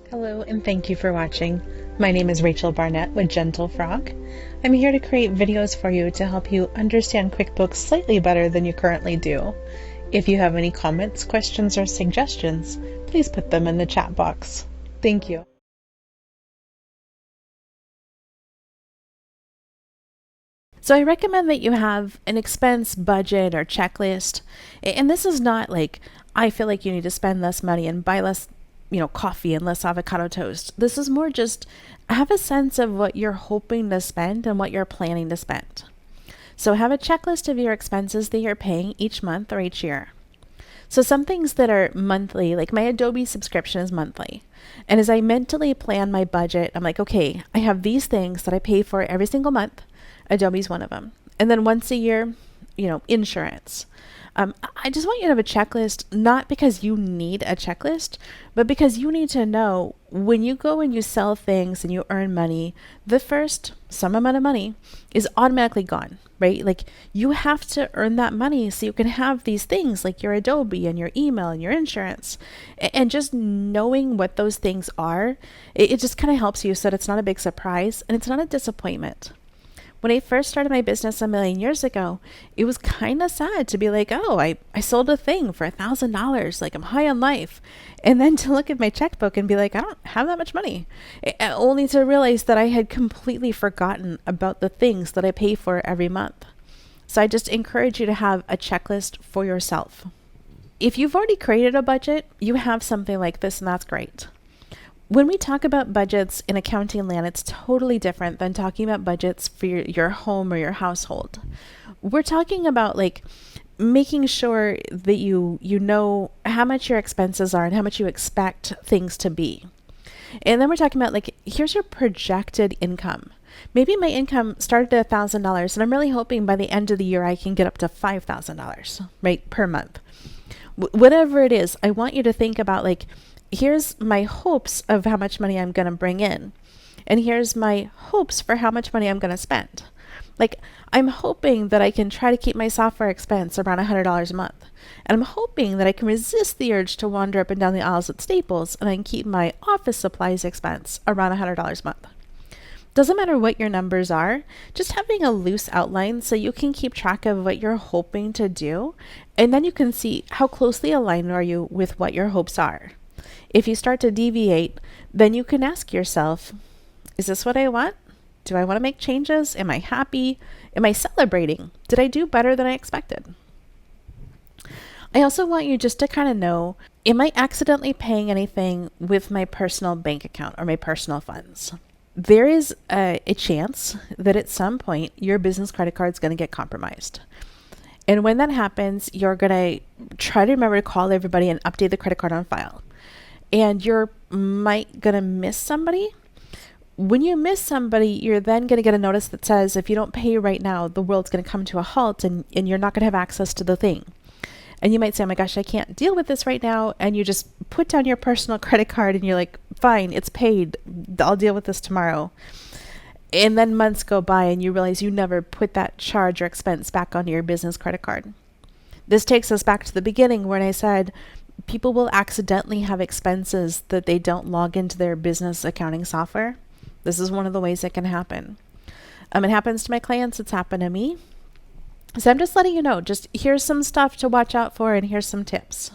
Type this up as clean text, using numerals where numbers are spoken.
Hello and thank you for watching. My name is Rachel Barnett with Gentle Frog. I'm here to create videos for you to help you understand QuickBooks slightly better than you currently do. If you have any comments, questions, or suggestions, please put them in the chat box. Thank you. So I recommend that you have an expense budget or checklist. And this is not like, I feel like you need to spend less money and buy less, coffee and less avocado toast. This is more just have a sense of what you're hoping to spend and what you're planning to spend. So have a checklist of your expenses that you're paying each month or each year. So some things that are monthly, like my Adobe subscription is monthly. And as I mentally plan my budget, I'm like, okay, I have these things that I pay for every single month. Adobe's one of them. And then once a year, insurance. I just want you to have a checklist, not because you need a checklist, but because you need to know when you go and you sell things and you earn money, the first some amount of money is automatically gone, right? Like you have to earn that money so you can have these things like your Adobe and your email and your insurance. And just knowing what those things are, it just kind of helps you so that it's not a big surprise and it's not a disappointment. When I first started my business a million years ago, it was kind of sad to be like, oh, I sold a thing for $1,000. Like I'm high on life. And then to look at my checkbook and be like, I don't have that much money. Only to realize that I had completely forgotten about the things that I pay for every month. So I just encourage you to have a checklist for yourself. If you've already created a budget, you have something like this, and that's great. When we talk about budgets in accounting land, it's totally different than talking about budgets for your home or your household. We're talking about like making sure that you know how much your expenses are and how much you expect things to be. And then we're talking about like, here's your projected income. Maybe my income started at $1,000 and I'm really hoping by the end of the year I can get up to $5,000, right, per month. Whatever it is, I want you to think about like, here's my hopes of how much money I'm going to bring in. And here's my hopes for how much money I'm going to spend. Like, I'm hoping that I can try to keep my software expense around $100 a month. And I'm hoping that I can resist the urge to wander up and down the aisles at Staples and I can keep my office supplies expense around $100 a month. Doesn't matter what your numbers are, just having a loose outline so you can keep track of what you're hoping to do. And then you can see how closely aligned are you with what your hopes are. If you start to deviate, then you can ask yourself, is this what I want? Do I want to make changes? Am I happy? Am I celebrating? Did I do better than I expected? I also want you just to kind of know, am I accidentally paying anything with my personal bank account or my personal funds? There is a chance that at some point your business credit card is going to get compromised. And when that happens, you're going to try to remember to call everybody and update the credit card on file. And you're might going to miss somebody. When you miss somebody, you're then going to get a notice that says, if you don't pay right now, the world's going to come to a halt and you're not going to have access to the thing. And you might say, oh my gosh, I can't deal with this right now. And you just put down your personal credit card and you're like, fine, it's paid. I'll deal with this tomorrow. And then months go by and you realize you never put that charge or expense back onto your business credit card. This takes us back to the beginning when I said, people will accidentally have expenses that they don't log into their business accounting software. This is one of the ways it can happen. It happens to my clients. It's happened to me. So I'm just letting you know, just here's some stuff to watch out for and here's some tips.